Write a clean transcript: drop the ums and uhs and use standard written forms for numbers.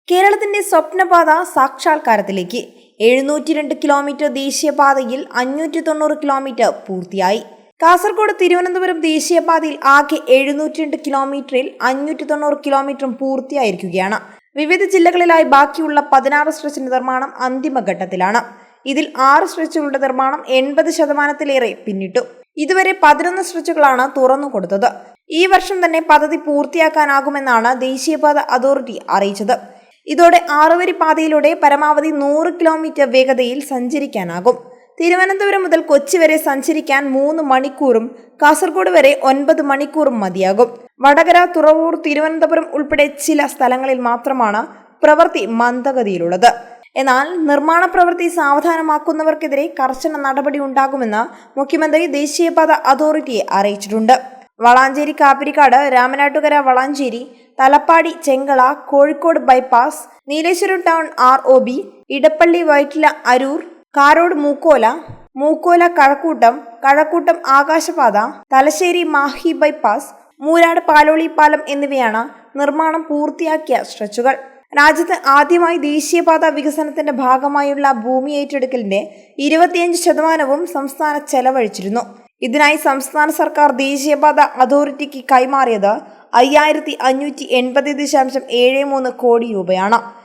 കേരളത്തിന്റെ സ്വപ്നപാത സാക്ഷാത്കാരത്തിലേക്ക് 702 കിലോമീറ്റർ ദേശീയപാതയിൽ 590 കിലോമീറ്റർ പൂർത്തിയായി. കാസർഗോഡ് തിരുവനന്തപുരം ദേശീയപാതയിൽ ആകെ 702 കിലോമീറ്ററിൽ 590 കിലോമീറ്ററും പൂർത്തിയായിരിക്കുകയാണ്. വിവിധ ജില്ലകളിലായി ബാക്കിയുള്ള 16 സ്ട്രെച്ചിന്റെ നിർമ്മാണം അന്തിമഘട്ടത്തിലാണ്. ഇതിൽ 6 സ്ട്രെച്ചുകളുടെ നിർമ്മാണം 80% പിന്നിട്ടു. ഇതുവരെ 11 സ്ട്രെച്ചുകളാണ് തുറന്നുകൊടുത്തത്. ഈ വർഷം തന്നെ പദ്ധതി പൂർത്തിയാക്കാനാകുമെന്നാണ് ദേശീയപാത അതോറിറ്റി അറിയിച്ചത്. ഇതോടെ 6 വരി പാതയിലൂടെ പരമാവധി 100 കിലോമീറ്റർ വേഗതയിൽ സഞ്ചരിക്കാനാകും. തിരുവനന്തപുരം മുതൽ കൊച്ചി വരെ സഞ്ചരിക്കാൻ 3 മണിക്കൂറും കാസർഗോഡ് വരെ 9 മണിക്കൂറും മതിയാകും. വടകര, തുറവൂർ, തിരുവനന്തപുരം ഉൾപ്പെടെ ചില സ്ഥലങ്ങളിൽ മാത്രമാണ് പ്രവൃത്തി മന്ദഗതിയിലുള്ളത്. എന്നാൽ നിർമ്മാണ പ്രവൃത്തി സാവധാനമാക്കുന്നവർക്കെതിരെ കർശന നടപടി ഉണ്ടാകുമെന്ന് മുഖ്യമന്ത്രി ദേശീയപാത അതോറിറ്റിയെ അറിയിച്ചിട്ടുണ്ട്. Valanchery Kappirikkad, Ramanattukara Valanchery, Thalappady Chengala, Kozhikode bypass, Nileshwaram town ROB, Edappally Vyttila Aroor, Karode Mukkola Kazhakkoottam ആകാശപാത, തലശ്ശേരി മാഹി ബൈപ്പാസ്, മൂരാട് പാലോളി പാലം എന്നിവയാണ് നിർമ്മാണം പൂർത്തിയാക്കിയ സ്ട്രെച്ചുകൾ. രാജ്യത്ത് ആദ്യമായി ദേശീയപാത വികസനത്തിന്റെ ഭാഗമായുള്ള ഭൂമി ഏറ്റെടുക്കലിന്റെ 25% സംസ്ഥാന ചെലവഴിച്ചിരുന്നു. ഇതിനായി സംസ്ഥാന സർക്കാർ ദേശീയപാത അതോറിറ്റിക്ക് കൈമാറിയത് 5580.73 കോടി രൂപയാണ്.